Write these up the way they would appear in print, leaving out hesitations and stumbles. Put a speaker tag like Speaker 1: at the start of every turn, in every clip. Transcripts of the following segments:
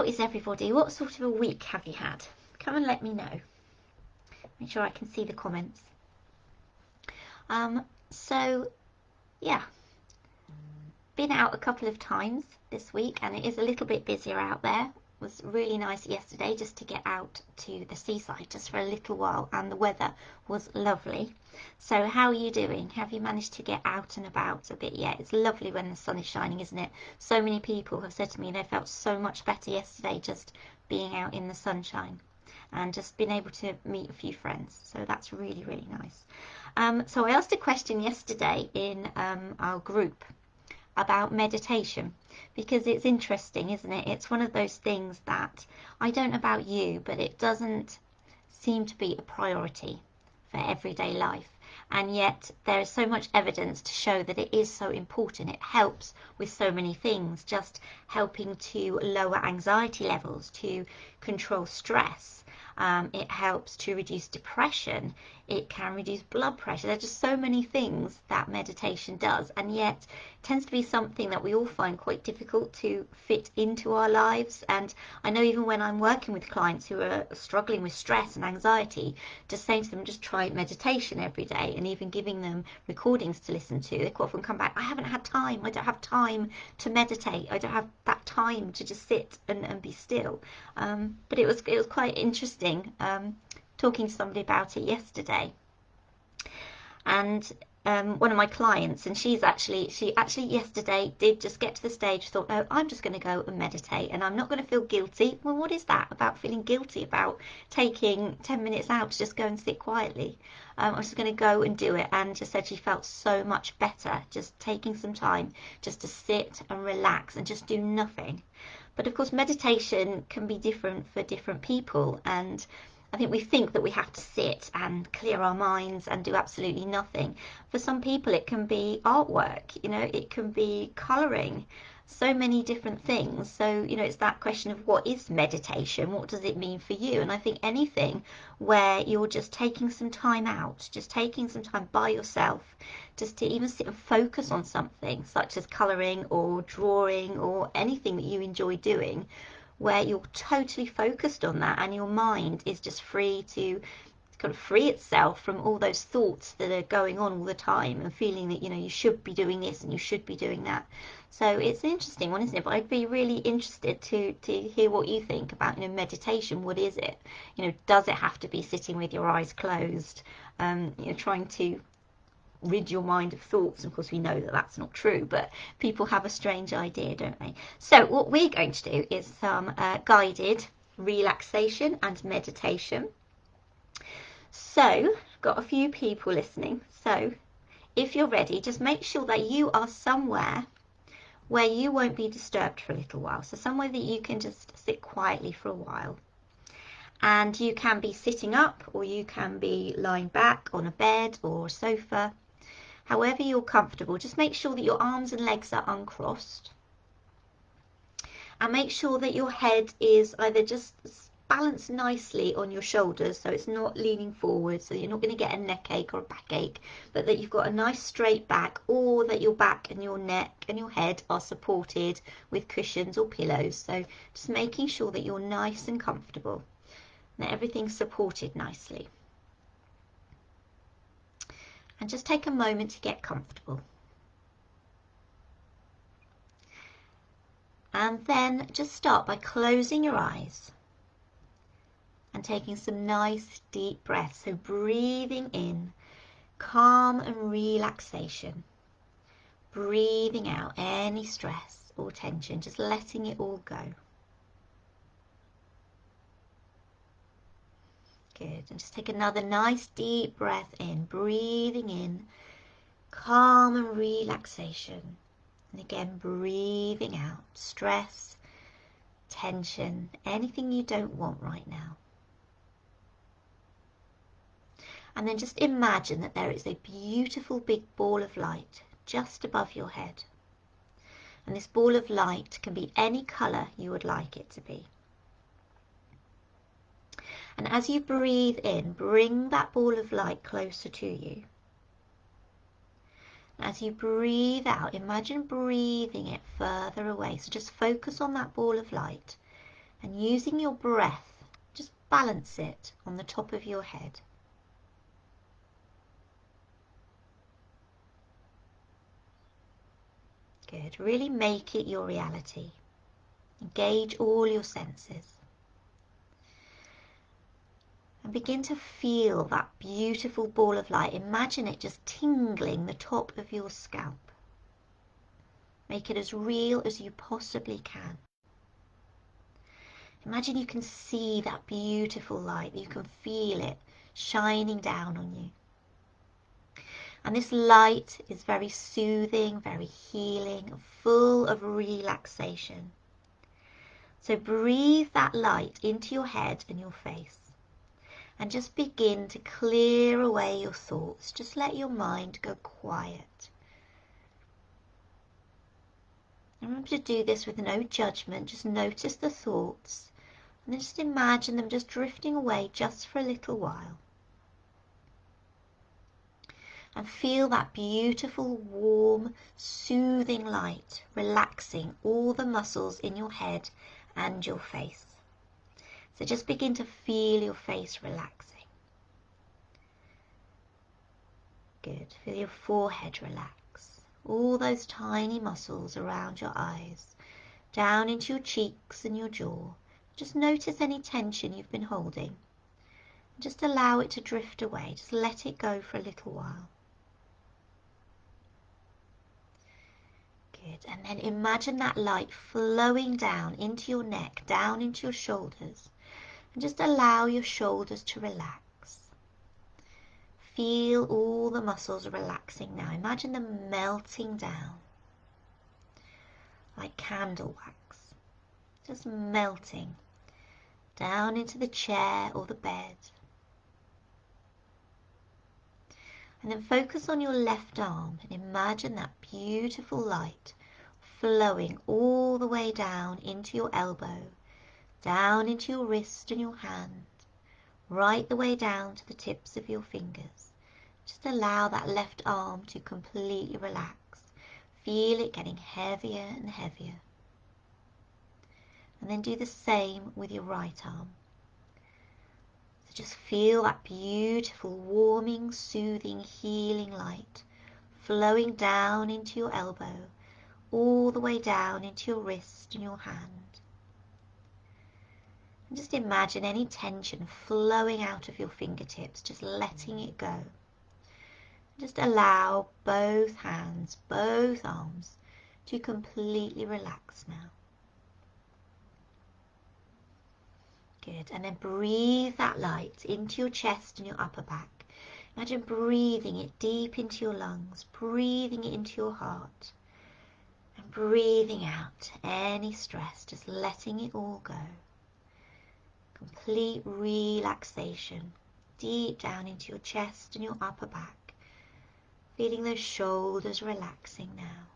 Speaker 1: how is everybody? What sort of a week have you had? Come and let me know. Make sure I can see the comments. So yeah, been out a couple of times this week, and it is a little bit busier out there. It was really nice yesterday just to get out to the seaside just for a little while, and the weather was lovely. So how are you doing? Have you managed to get out and about a bit yet? It's lovely when the sun is shining, isn't it? So many people have said to me they felt so much better yesterday just being out in the sunshine and just being able to meet a few friends. So that's really, really nice. So I asked a question yesterday in our group about meditation, because it's interesting, isn't it? It's one of those things that, I don't know about you, but it doesn't seem to be a priority for everyday life. And yet there is so much evidence to show that it is so important. It helps with so many things, just helping to lower anxiety levels, to control stress. It helps to reduce depression. It can reduce blood pressure. There are just so many things that meditation does, and yet it tends to be something that we all find quite difficult to fit into our lives. And I know even when I'm working with clients who are struggling with stress and anxiety, just saying to them, just try meditation every day, and even giving them recordings to listen to, they quite often come back, I haven't had time, I don't have time to meditate, I don't have that time to just sit and be still. But it was quite interesting talking to somebody about it yesterday, and one of my clients, and she actually yesterday did just get to the stage, thought, no, I'm just going to go and meditate, and I'm not going to feel guilty. Well, what is that about, feeling guilty about taking 10 minutes out to just go and sit quietly? I was just going to go and do it, and just said she felt so much better just taking some time just to sit and relax and just do nothing. But of course, meditation can be different for different people, and I think we think that we have to sit and clear our minds and do absolutely nothing. For some people, it can be artwork, it can be colouring, so many different things. So, it's that question of what is meditation? What does it mean for you? And I think anything where you're just taking some time out, just taking some time by yourself, just to even sit and focus on something, such as colouring or drawing or anything that you enjoy doing, where you're totally focused on that and your mind is just free to kind of free itself from all those thoughts that are going on all the time, and feeling that you should be doing this and you should be doing that. So it's an interesting one, isn't it? But I'd be really interested to hear what you think about meditation. What is it? Does it have to be sitting with your eyes closed, trying to rid your mind of thoughts? Of course, we know that that's not true, but people have a strange idea, don't they? So what we're going to do is some guided relaxation and meditation. So got a few people listening, so if you're ready, just make sure that you are somewhere where you won't be disturbed for a little while, so somewhere that you can just sit quietly for a while. And you can be sitting up, or you can be lying back on a bed or a sofa. However you're comfortable, just make sure that your arms and legs are uncrossed, and make sure that your head is either just balanced nicely on your shoulders, so it's not leaning forward, so you're not going to get a neck ache or a backache, but that you've got a nice straight back, or that your back and your neck and your head are supported with cushions or pillows. So just making sure that you're nice and comfortable, and that everything's supported nicely. And just take a moment to get comfortable. And then just start by closing your eyes and taking some nice deep breaths. So breathing in calm and relaxation, breathing out any stress or tension, just letting it all go. Good. And just take another nice deep breath in, breathing in calm and relaxation. And again, breathing out stress, tension, anything you don't want right now. And then just imagine that there is a beautiful big ball of light just above your head. And this ball of light can be any colour you would like it to be. And as you breathe in, bring that ball of light closer to you. As you breathe out, imagine breathing it further away. So just focus on that ball of light And using your breath, just balance it on the top of your head. Good. Really make it your reality. Engage all your senses. And begin to feel that beautiful ball of light. Imagine it just tingling the top of your scalp. Make it as real as you possibly can. Imagine you can see that beautiful light. You can feel it shining down on you. And this light is very soothing, very healing, full of relaxation. So breathe that light into your head and your face. And just begin to clear away your thoughts. Just let your mind go quiet. Remember to do this with no judgment. Just notice the thoughts. And then just imagine them just drifting away just for a little while. And feel that beautiful, warm, soothing light relaxing all the muscles in your head and your face. So just begin to feel your face relaxing. Good. Feel your forehead relax. All those tiny muscles around your eyes, down into your cheeks and your jaw. Just notice any tension you've been holding. Just allow it to drift away. Just let it go for a little while. Good. And then imagine that light flowing down into your neck, down into your shoulders. And just allow your shoulders to relax. Feel all the muscles relaxing now. Imagine them melting down like candle wax. Just melting down into the chair or the bed. And then focus on your left arm and imagine that beautiful light flowing all the way down into your elbow, down into your wrist and your hand, right the way down to the tips of your fingers. Just allow that left arm to completely relax. Feel it getting heavier and heavier. And then do the same with your right arm. So just feel that beautiful, warming, soothing, healing light flowing down into your elbow, all the way down into your wrist and your hand. And just imagine any tension flowing out of your fingertips, just letting it go. Just allow both hands, both arms to completely relax now. Good. And then breathe that light into your chest and your upper back. Imagine breathing it deep into your lungs, breathing it into your heart, and breathing out any stress, just letting it all go. Complete relaxation deep down into your chest and your upper back. Feeling those shoulders relaxing now.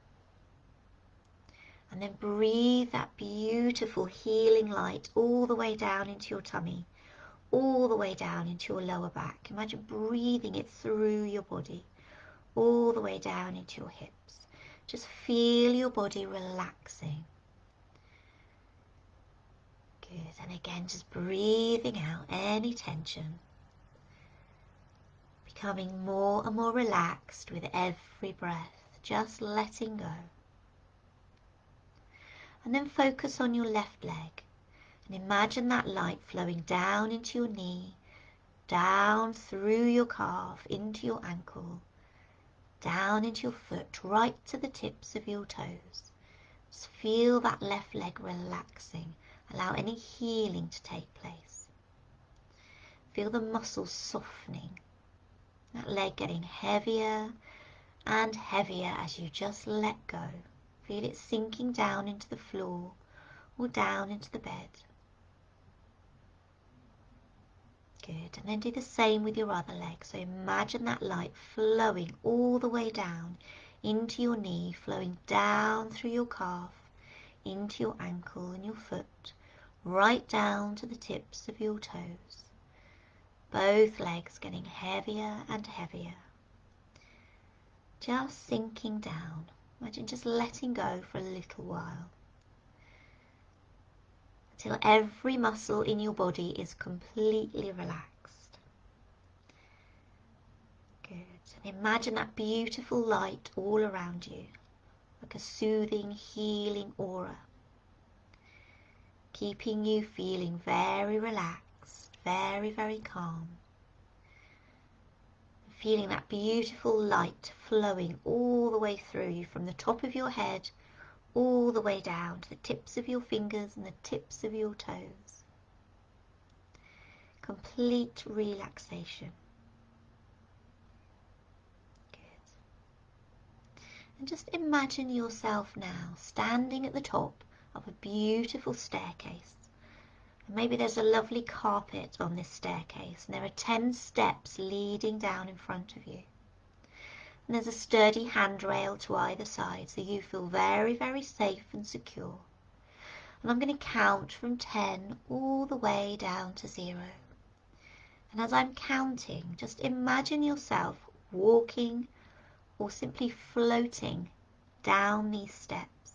Speaker 1: And then breathe that beautiful healing light all the way down into your tummy, all the way down into your lower back. Imagine breathing it through your body, all the way down into your hips. Just feel your body relaxing. Good. And again, just breathing out any tension. Becoming more and more relaxed with every breath, just letting go. And then focus on your left leg and imagine that light flowing down into your knee, down through your calf, into your ankle, down into your foot, right to the tips of your toes. Just feel that left leg relaxing. Allow any healing to take place. Feel the muscles softening. That leg getting heavier and heavier as you just let go. Feel it sinking down into the floor or down into the bed. Good. And then do the same with your other leg. So imagine that light flowing all the way down into your knee, flowing down through your calf, into your ankle and your foot, right down to the tips of your toes. Both legs getting heavier and heavier. Just sinking down. Imagine just letting go for a little while. till every muscle in your body is completely relaxed. Good. And imagine that beautiful light all around you, like a soothing, healing aura, keeping you feeling very relaxed, very, very calm. Feeling that beautiful light flowing all the way through you from the top of your head all the way down to the tips of your fingers and the tips of your toes. Complete relaxation. Good. And just imagine yourself now standing at the top of a beautiful staircase. And maybe there's a lovely carpet on this staircase, and there are 10 steps leading down in front of you. And there's a sturdy handrail to either side, so you feel very, very safe and secure. And I'm going to count from 10 all the way down to 0. And as I'm counting, just imagine yourself walking or simply floating down these steps,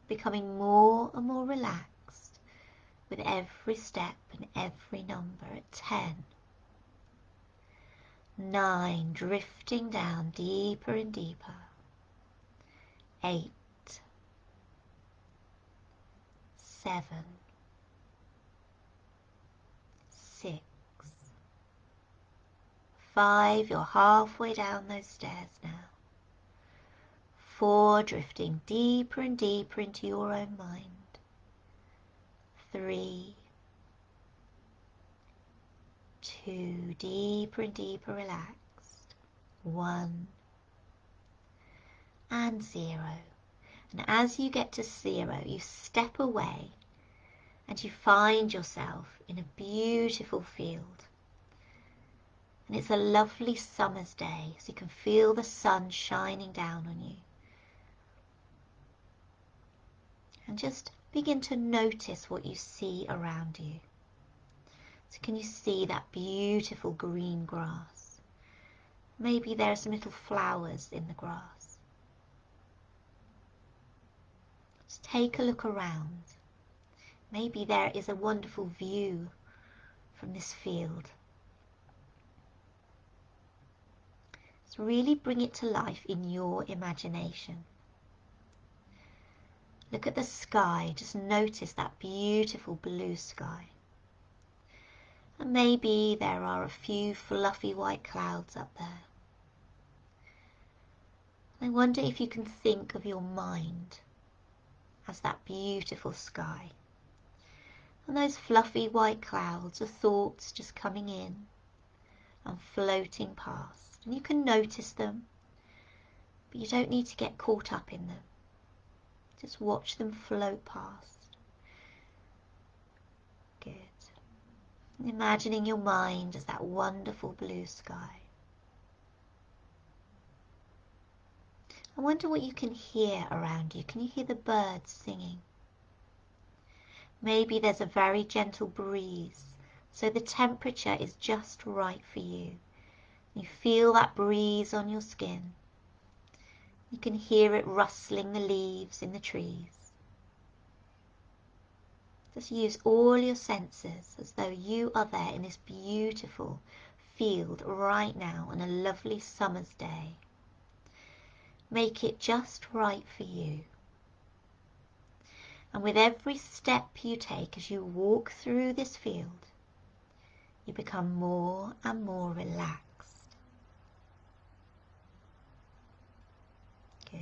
Speaker 1: becoming more and more relaxed with every step and every number. At 10, 9, drifting down deeper and deeper. 8, 7, 6, 5, you're halfway down those stairs now. 4, drifting deeper and deeper into your own mind. 3, 2, deeper and deeper relaxed. 1, and 0. And as you get to 0, you step away and you find yourself in a beautiful field. And it's a lovely summer's day, so you can feel the sun shining down on you. And just begin to notice what you see around you. So can you see that beautiful green grass? Maybe there are some little flowers in the grass. Just take a look around. Maybe there is a wonderful view from this field. Just really bring it to life in your imagination. Look at the sky, just notice that beautiful blue sky. And maybe there are a few fluffy white clouds up there. I wonder if you can think of your mind as that beautiful sky. And those fluffy white clouds are thoughts just coming in and floating past. And you can notice them, but you don't need to get caught up in them. Just watch them float past. Good. And imagining your mind as that wonderful blue sky. I wonder what you can hear around you. Can you hear the birds singing? Maybe there's a very gentle breeze, so the temperature is just right for you. You feel that breeze on your skin. You can hear it rustling the leaves in the trees. Just use all your senses as though you are there in this beautiful field right now on a lovely summer's day. Make it just right for you. And with every step you take as you walk through this field, you become more and more relaxed. Good.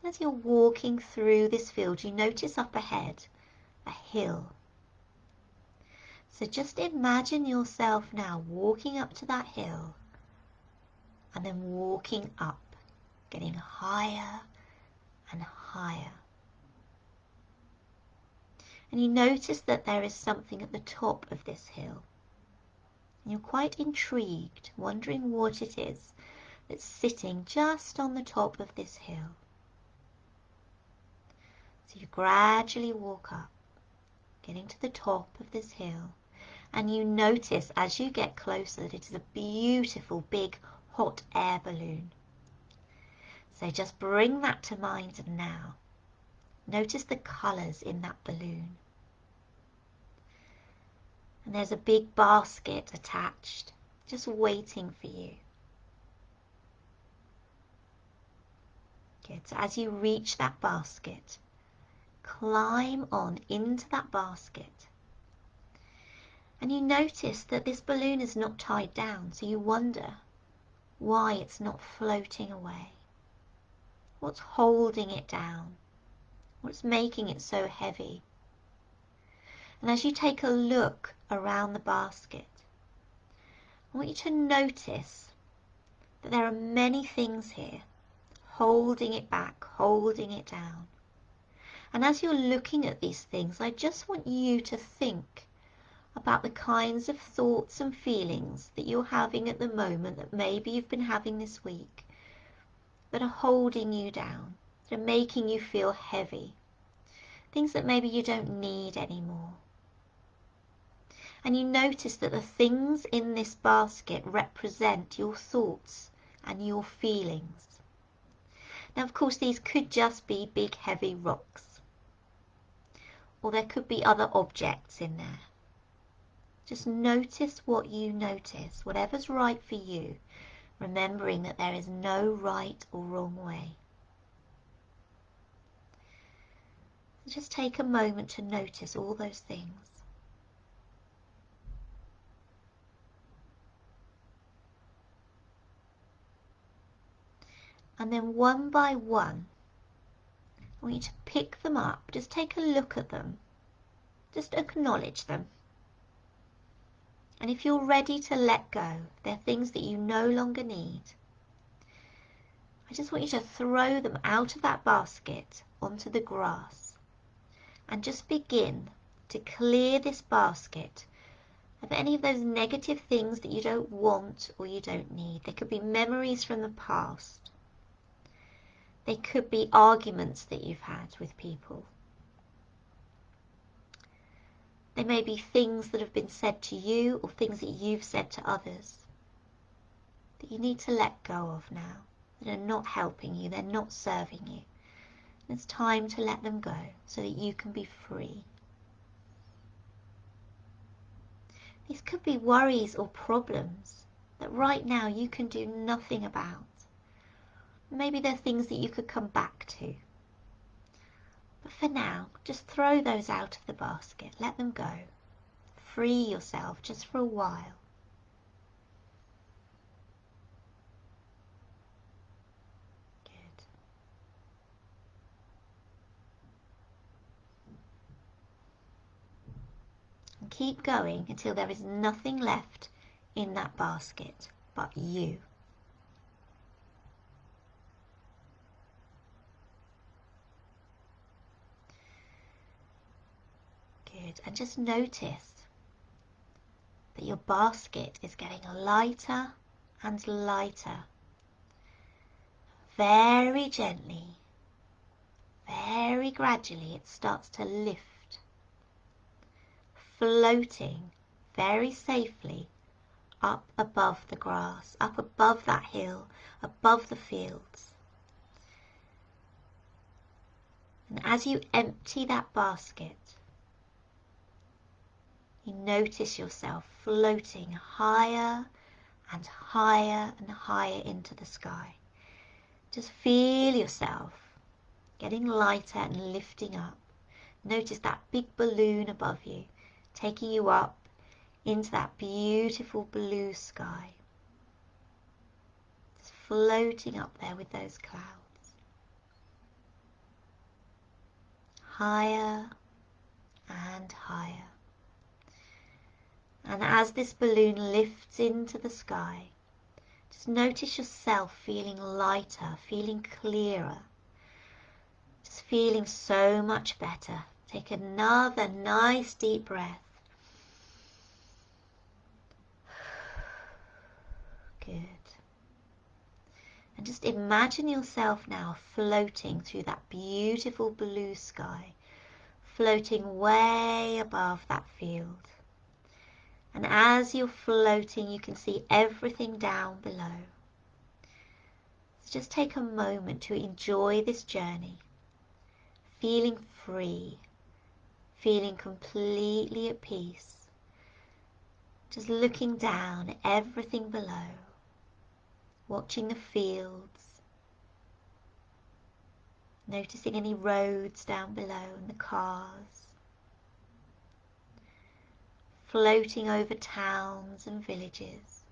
Speaker 1: As you're walking through this field, you notice up ahead a hill. So just imagine yourself now walking up to that hill and then walking up, getting higher and higher. And you notice that there is something at the top of this hill. And you're quite intrigued, wondering what it is that's sitting just on the top of this hill. So you gradually walk up, getting to the top of this hill, and you notice as you get closer that it is a beautiful big hot air balloon. So just bring that to mind now. Notice the colours in that balloon. And there's a big basket attached, just waiting for you. Good. So as you reach that basket, climb on into that basket. And you notice that this balloon is not tied down, so you wonder why it's not floating away. What's holding it down? What's making it so heavy? And as you take a look around the basket, I want you to notice that there are many things here holding it back, holding it down. And as you're looking at these things, I just want you to think about the kinds of thoughts and feelings that you're having at the moment, that maybe you've been having this week, that are holding you down, that are making you feel heavy, things that maybe you don't need anymore. And you notice that the things in this basket represent your thoughts and your feelings. Now, of course, these could just be big, heavy rocks, or there could be other objects in there. Just notice what you notice, whatever's right for you, remembering that there is no right or wrong way. Just take a moment to notice all those things. And then one by one, I want you to pick them up. Just take a look at them. Just acknowledge them. And if you're ready to let go, they're things that you no longer need, I just want you to throw them out of that basket onto the grass and just begin to clear this basket of any of those negative things that you don't want or you don't need. They could be memories from the past. They could be arguments that you've had with people. They may be things that have been said to you or things that you've said to others that you need to let go of now, that are not helping you, they're not serving you. And it's time to let them go so that you can be free. These could be worries or problems that right now you can do nothing about. Maybe they're things that you could come back to. But for now, just throw those out of the basket. Let them go. Free yourself just for a while. Good. And keep going until there is nothing left in that basket but you. Good. And just notice that your basket is getting lighter and lighter. Very gently, very gradually, it starts to lift, floating very safely up above the grass, up above that hill, above the fields. And as you empty that basket, you notice yourself floating higher and higher and higher into the sky. Just feel yourself getting lighter and lifting up. Notice that big balloon above you, taking you up into that beautiful blue sky. Just floating up there with those clouds. Higher and higher. And as this balloon lifts into the sky, just notice yourself feeling lighter, feeling clearer, just feeling so much better. Take another nice deep breath. Good. And just imagine yourself now floating through that beautiful blue sky, floating way above that field. And as you're floating, you can see everything down below. So just take a moment to enjoy this journey, feeling free, feeling completely at peace, just looking down at everything below, watching the fields, noticing any roads down below and the cars, floating over towns and villages.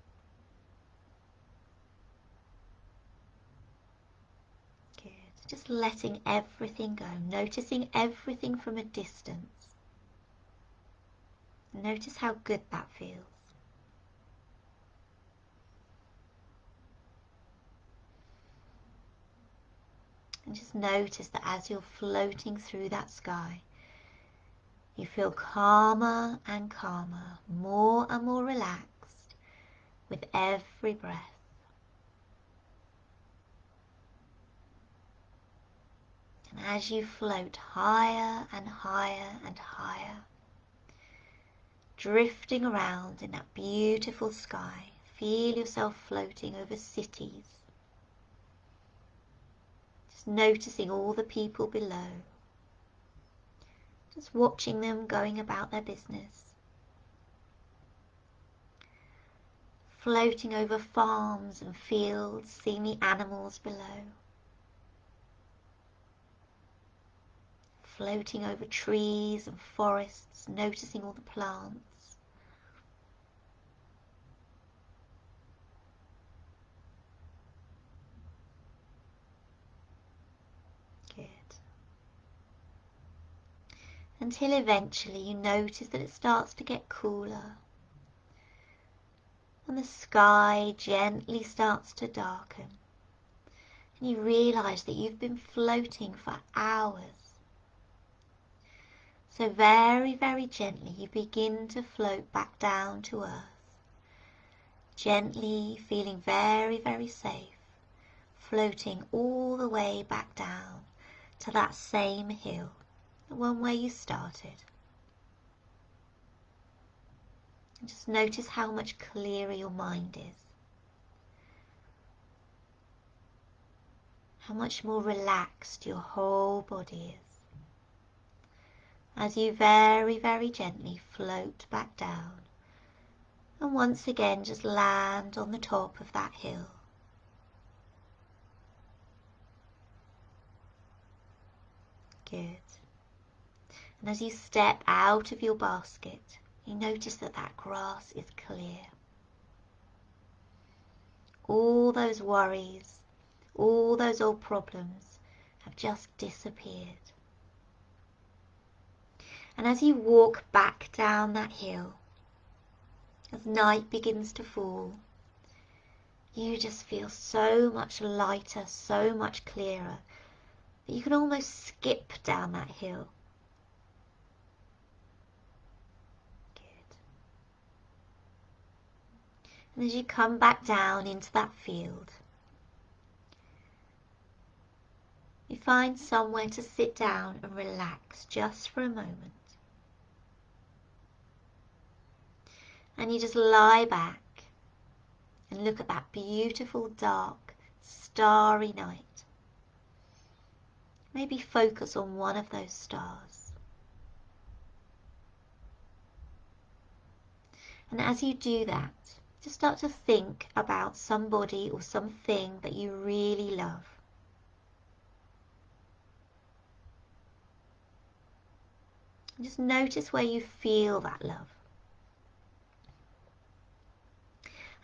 Speaker 1: Good. Just letting everything go, noticing everything from a distance. Notice how good that feels. And just notice that as you're floating through that sky, you feel calmer and calmer, more and more relaxed with every breath. And as you float higher and higher and higher, drifting around in that beautiful sky, feel yourself floating over cities, just noticing all the people below, just watching them going about their business, floating over farms and fields, seeing the animals below, floating over trees and forests, noticing all the plants. Good. Until eventually you notice that it starts to get cooler and the sky gently starts to darken, and you realize that you've been floating for hours. So very, very gently you begin to float back down to earth, gently feeling very, very safe, floating all the way back down to that same hill, the one where you started. And just notice how much clearer your mind is, how much more relaxed your whole body is, as you very, very gently float back down and once again just land on the top of that hill. Good. And as you step out of your basket, you notice that that grass is clear. All those worries, all those old problems have just disappeared. And as you walk back down that hill, as night begins to fall, you just feel so much lighter, so much clearer, that you can almost skip down that hill. Good. And as you come back down into that field, you find somewhere to sit down and relax just for a moment. And you just lie back and look at that beautiful, dark, starry night. Maybe focus on one of those stars. And as you do that, just start to think about somebody or something that you really love. And just notice where you feel that love.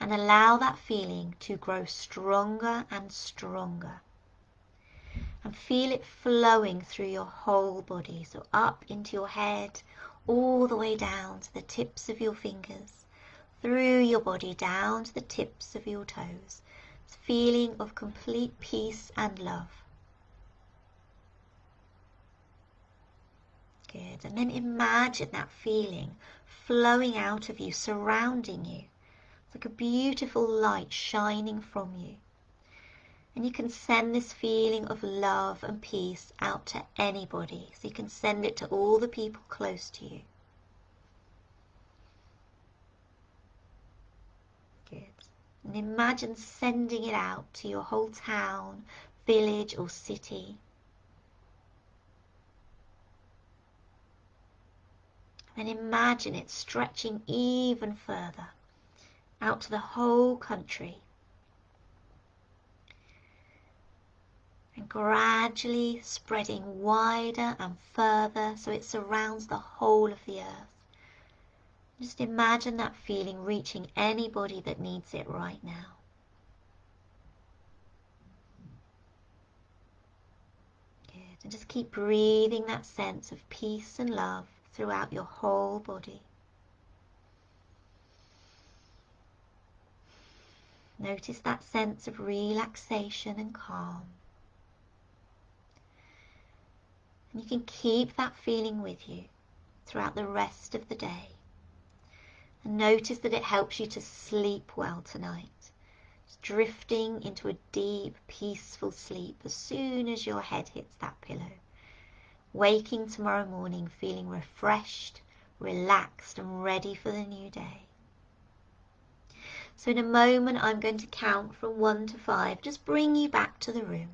Speaker 1: And allow that feeling to grow stronger and stronger. And feel it flowing through your whole body, so up into your head, all the way down to the tips of your fingers, through your body down to the tips of your toes. This feeling of complete peace and love. Good. And then imagine that feeling flowing out of you, surrounding you. It's like a beautiful light shining from you. And you can send this feeling of love and peace out to anybody. So you can send it to all the people close to you. Good. And imagine sending it out to your whole town, village or city. And then imagine it stretching even further out to the whole country. And gradually spreading wider and further so it surrounds the whole of the earth. Just imagine that feeling reaching anybody that needs it right now. Good. And just keep breathing that sense of peace and love throughout your whole body. Notice that sense of relaxation and calm. And you can keep that feeling with you throughout the rest of the day. And notice that it helps you to sleep well tonight. Just drifting into a deep, peaceful sleep as soon as your head hits that pillow. Waking tomorrow morning feeling refreshed, relaxed, and ready for the new day. So in a moment, I'm going to count from 1 to 5, just bring you back to the room.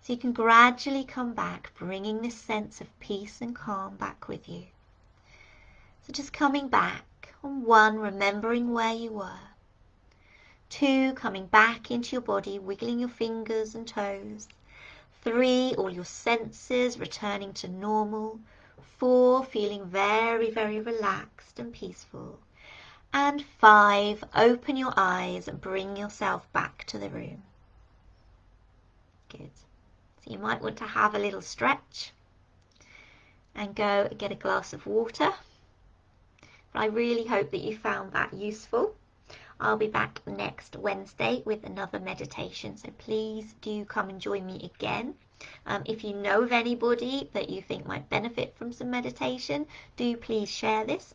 Speaker 1: So you can gradually come back, bringing this sense of peace and calm back with you. So just coming back. On 1, remembering where you were. 2, coming back into your body, wiggling your fingers and toes. 3, all your senses returning to normal. 4, feeling very, very relaxed and peaceful. And 5, open your eyes and bring yourself back to the room. Good. So you might want to have a little stretch and go and get a glass of water. But I really hope that you found that useful. I'll be back next Wednesday with another meditation, so please do come and join me again. If you know of anybody that you think might benefit from some meditation, do please share this.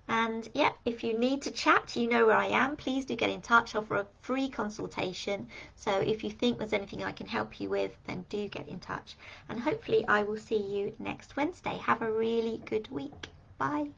Speaker 1: And yeah, if you need to chat, you know where I am. Please do get in touch. I offer a free consultation. So if you think there's anything I can help you with, then do get in touch. And hopefully I will see you next Wednesday. Have a really good week. Bye.